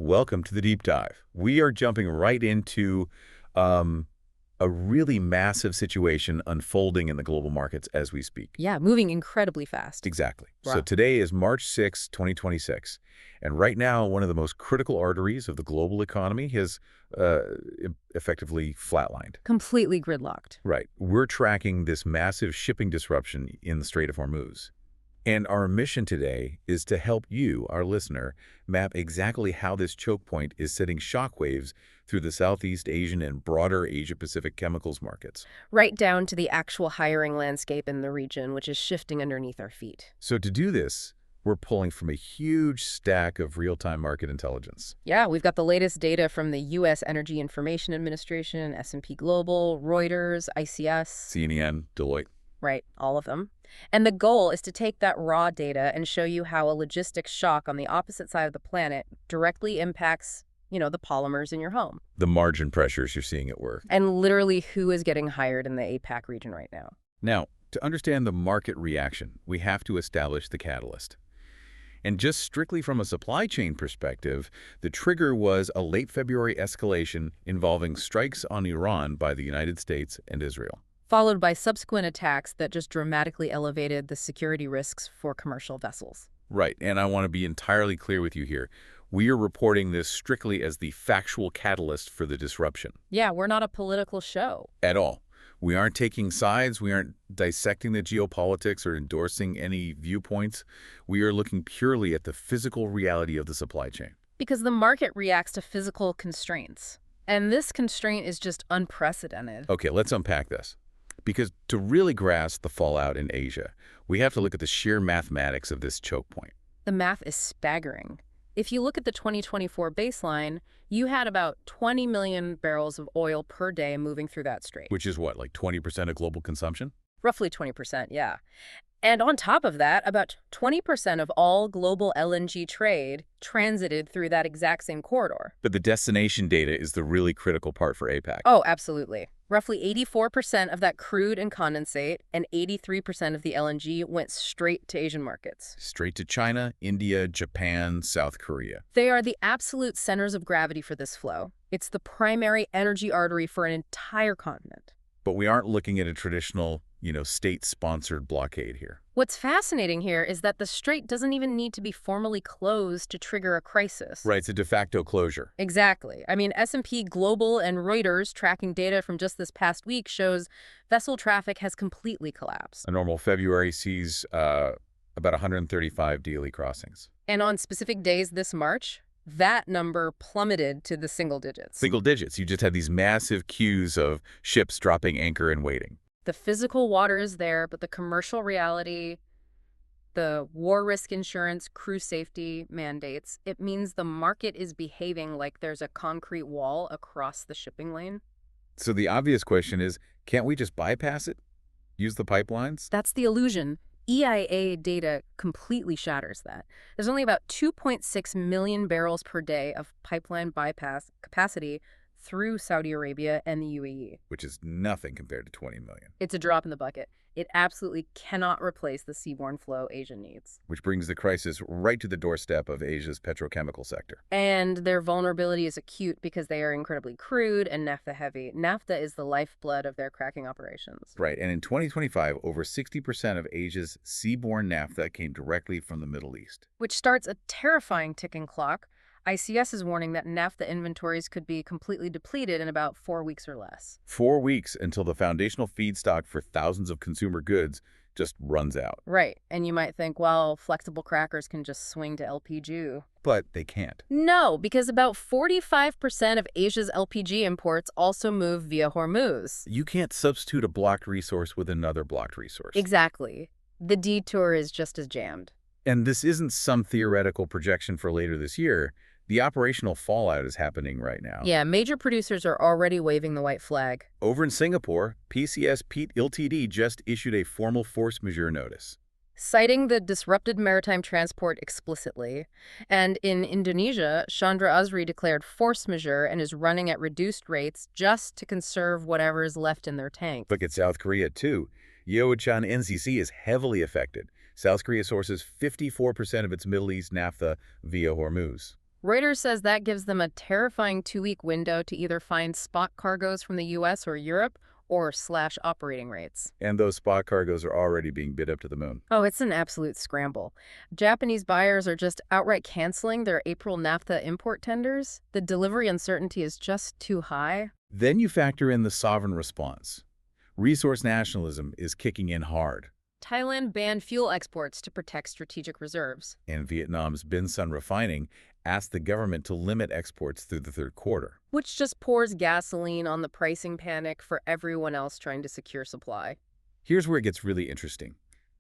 Welcome to the deep dive. We are jumping right into um, a really massive situation unfolding in the global markets as we speak. Yeah, moving incredibly fast. Exactly. So Wow. today is March 6, 2026. And right now, one of the most critical arteries of the global economy has effectively flatlined. Completely gridlocked. Right. We're tracking this massive shipping disruption in the Strait of Hormuz. And our mission today is to help you, our listener, map exactly how this choke point is setting shockwaves through the Southeast Asian and broader Asia-Pacific chemicals markets. Right down to the actual hiring landscape in the region, which is shifting underneath our feet. So to do this, we're pulling from a huge stack of real-time market intelligence. Yeah, we've got the latest data from the U.S. Energy Information Administration, S&P Global, Reuters, ICS. CNN, Deloitte. Right, all of them. And the goal is to take that raw data and show you how a logistics shock on the opposite side of the planet directly impacts, the polymers in your home. The margin pressures you're seeing at work. And literally who is getting hired in the APAC region right now. Now, to understand the market reaction, we have to establish the catalyst. And just strictly from a supply chain perspective, the trigger was a late February escalation involving strikes on Iran by the United States and Israel. Followed by subsequent attacks that just dramatically elevated the security risks for commercial vessels. Right, and I want to be entirely clear with you here. We are reporting this strictly as the factual catalyst for the disruption. Yeah, we're not a political show. At all. We aren't taking sides. We aren't dissecting the geopolitics or endorsing any viewpoints. We are looking purely at the physical reality of the supply chain. Because the market reacts to physical constraints. And this constraint is just unprecedented. Okay, let's unpack this. Because to really grasp the fallout in Asia, we have to look at the sheer mathematics of this choke point. The math is staggering. If you look at the 2024 baseline, you had about 20 million barrels of oil per day moving through that strait. Which is what, like 20% of global consumption? Roughly 20%, yeah. And on top of that, about 20% of all global LNG trade transited through that exact same corridor. But the destination data is the really critical part for APAC. Oh, absolutely. Roughly 84% of that crude and condensate and 83% of the LNG went straight to Asian markets. Straight to China, India, Japan, South Korea. They are the absolute centers of gravity for this flow. It's the primary energy artery for an entire continent. But we aren't looking at a traditional, state-sponsored blockade here. What's fascinating here is that the strait doesn't even need to be formally closed to trigger a crisis. Right, it's a de facto closure. Exactly. I mean, S&P Global and Reuters tracking data from just this past week shows vessel traffic has completely collapsed. A normal February sees about 135 daily crossings. And on specific days this March, that number plummeted to the single digits. Single digits. You just had these massive queues of ships dropping anchor and waiting. The physical water is there, but the commercial reality, the war risk insurance, crew safety mandates, it means the market is behaving like there's a concrete wall across the shipping lane. So the obvious question is, can't we just bypass it? Use the pipelines? That's the illusion. EIA data completely shatters that. There's only about 2.6 million barrels per day of pipeline bypass capacity through Saudi Arabia and the UAE. Which is nothing compared to 20 million. It's a drop in the bucket. It absolutely cannot replace the seaborne flow Asia needs. Which brings the crisis right to the doorstep of Asia's petrochemical sector. And their vulnerability is acute because they are incredibly crude and naphtha heavy. Naphtha is the lifeblood of their cracking operations. Right, and in 2025, over 60% of Asia's seaborne naphtha came directly from the Middle East. Which starts a terrifying ticking clock. ICS is warning that naphtha inventories could be completely depleted in about 4 weeks or less. 4 weeks until the foundational feedstock for thousands of consumer goods just runs out. Right, and you might think, well, flexible crackers can just swing to LPG. But they can't. No, because about 45% of Asia's LPG imports also move via Hormuz. You can't substitute a blocked resource with another blocked resource. Exactly. The detour is just as jammed. And this isn't some theoretical projection for later this year. The operational fallout is happening right now. Yeah, major producers are already waving the white flag. Over in Singapore, PCS Pete Ltd just issued a formal force majeure notice, citing the disrupted maritime transport explicitly. And in Indonesia, Chandra Azri declared force majeure and is running at reduced rates just to conserve whatever is left in their tank. Look at South Korea, too. Yeochun NCC is heavily affected. South Korea sources 54% of its Middle East naphtha via Hormuz. Reuters says that gives them a terrifying 2-week window to either find spot cargoes from the US or Europe or slash operating rates. And those spot cargoes are already being bid up to the moon. Oh, it's an absolute scramble. Japanese buyers are just outright canceling their April naphtha import tenders. The delivery uncertainty is just too high. Then you factor in the sovereign response. Resource nationalism is kicking in hard. Thailand banned fuel exports to protect strategic reserves. And Vietnam's Bin Sun Refining asked the government to limit exports through the third quarter. Which just pours gasoline on the pricing panic for everyone else trying to secure supply. Here's where it gets really interesting.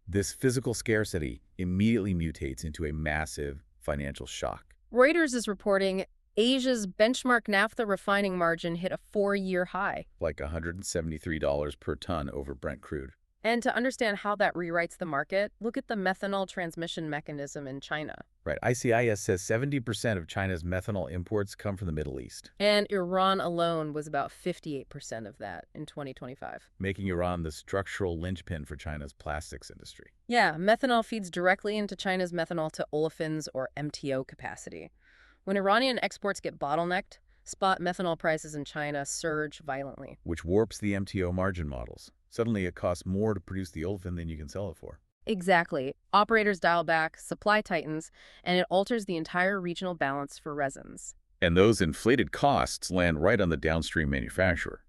This physical scarcity immediately mutates into a massive financial shock. Reuters is reporting Asia's benchmark naphtha refining margin hit a 4-year high. Like $173 per ton over Brent crude. And to understand how that rewrites the market, look at the methanol transmission mechanism in China. Right. ICIS says 70% of China's methanol imports come from the Middle East, And Iran alone was about 58% of that in 2025. making Iran the structural linchpin for China's plastics industry. Yeah, methanol feeds directly into China's methanol to olefins or MTO capacity. When Iranian exports get bottlenecked, spot methanol prices in China surge violently. Which warps the MTO margin models. Suddenly it costs more to produce the olefin than you can sell it for. Exactly. Operators dial back, supply tightens, and it alters the entire regional balance for resins. And those inflated costs land right on the downstream manufacturer.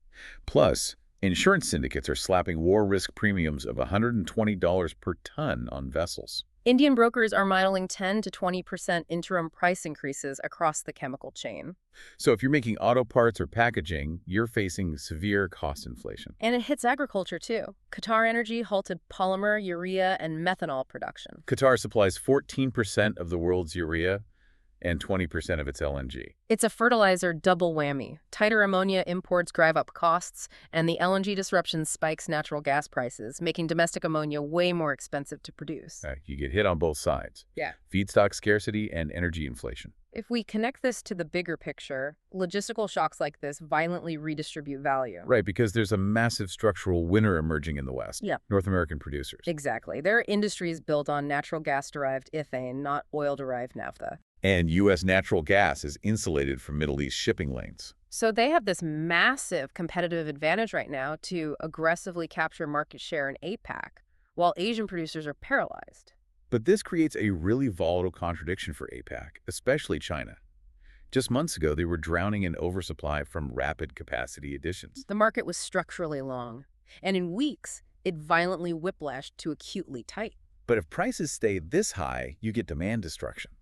Plus, insurance syndicates are slapping war risk premiums of $120 per ton on vessels. Indian brokers are modeling 10 to 20% interim price increases across the chemical chain. So if you're making auto parts or packaging, you're facing severe cost inflation. And it hits agriculture too. Qatar Energy halted polymer, urea, and methanol production. Qatar supplies 14% of the world's urea and 20% of its LNG. It's a fertilizer double whammy. Tighter ammonia imports drive up costs, and the LNG disruption spikes natural gas prices, making domestic ammonia way more expensive to produce. You get hit on both sides. Yeah. Feedstock scarcity and energy inflation. If we connect this to the bigger picture, logistical shocks like this violently redistribute value. Right, because there's a massive structural winner emerging in the West. Yeah. North American producers. Exactly. There are industries built on natural gas-derived ethane, not oil-derived naphtha. And U.S. natural gas is insulated from Middle East shipping lanes. So they have this massive competitive advantage right now to aggressively capture market share in APAC, while Asian producers are paralyzed. But this creates a really volatile contradiction for APAC, especially China. Just months ago, they were drowning in oversupply from rapid capacity additions. The market was structurally long, and in weeks, it violently whiplashed to acutely tight. But if prices stay this high, you get demand destruction.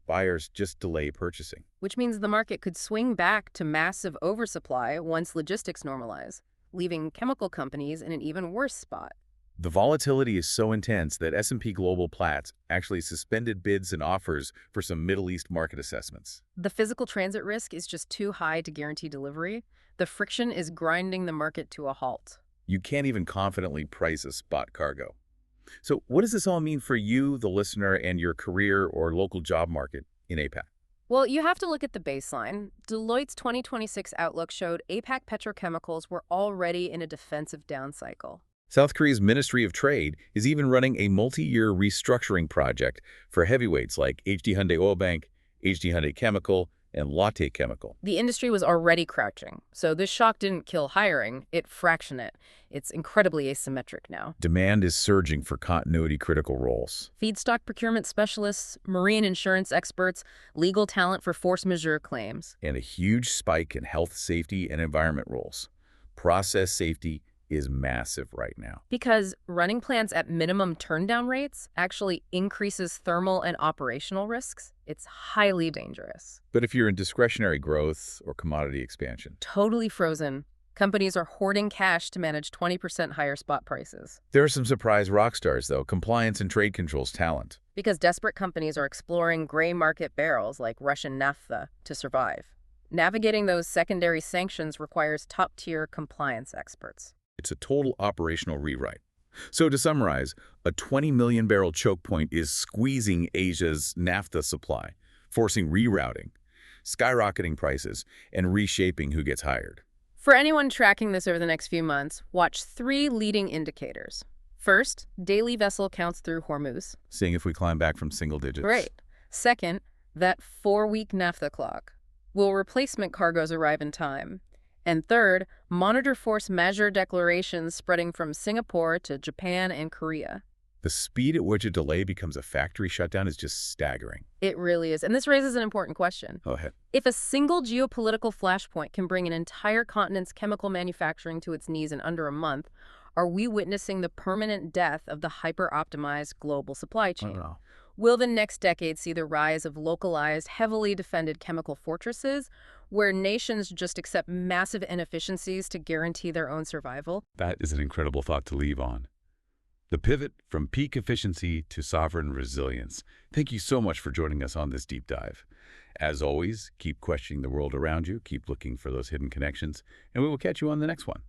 Buyers just delay purchasing. Which means the market could swing back to massive oversupply once logistics normalize, leaving chemical companies in an even worse spot. The volatility is so intense that S&P Global Platts actually suspended bids and offers for some Middle East market assessments. The physical transit risk is just too high to guarantee delivery. The friction is grinding the market to a halt. You can't even confidently price a spot cargo. So what does this all mean for you, the listener, and your career or local job market in APAC? Well, you have to look at the baseline. Deloitte's 2026 outlook showed APAC petrochemicals were already in a defensive down cycle. South Korea's Ministry of Trade is even running a multi-year restructuring project for heavyweights like HD Hyundai Oil Bank, HD Hyundai Chemical, and Lotte Chemical. The industry was already crouching, so this shock didn't kill hiring, it fractioned it. It's incredibly asymmetric now. Demand is surging for continuity-critical roles. Feedstock procurement specialists, marine insurance experts, legal talent for force majeure claims. And a huge spike in health, safety, and environment roles. Process safety is massive right now. Because running plants at minimum turndown rates actually increases thermal and operational risks. It's highly dangerous. But if you're in discretionary growth or commodity expansion, Totally frozen. Companies are hoarding cash to manage 20% higher spot prices. there are some surprise rock stars, though. Compliance and trade controls talent. Because desperate companies are exploring gray market barrels like Russian naphtha to survive. Navigating those secondary sanctions requires top-tier compliance experts. It's a total operational rewrite. So to summarize, a 20 million barrel choke point is squeezing Asia's naphtha supply, forcing rerouting, skyrocketing prices, and reshaping who gets hired. For anyone tracking this over the next few months, watch 3 leading indicators. First, daily vessel counts through Hormuz. Seeing if we climb back from single digits. Great. Second, That 4-week naphtha clock. Will replacement cargoes arrive in time? And third, monitor force majeure declarations spreading from Singapore to Japan and Korea. The speed at which a delay becomes a factory shutdown is just staggering. It really is. And this raises an important question. Go ahead. If a single geopolitical flashpoint can bring an entire continent's chemical manufacturing to its knees in under a month, are we witnessing the permanent death of the hyper-optimized global supply I don't chain? know. Will the next decade see the rise of localized, heavily defended chemical fortresses, where nations just accept massive inefficiencies to guarantee their own survival? That is an incredible thought to leave on. The pivot from peak efficiency to sovereign resilience. Thank you so much for joining us on this deep dive. As always, keep questioning the world around you, keep looking for those hidden connections, and we will catch you on the next one.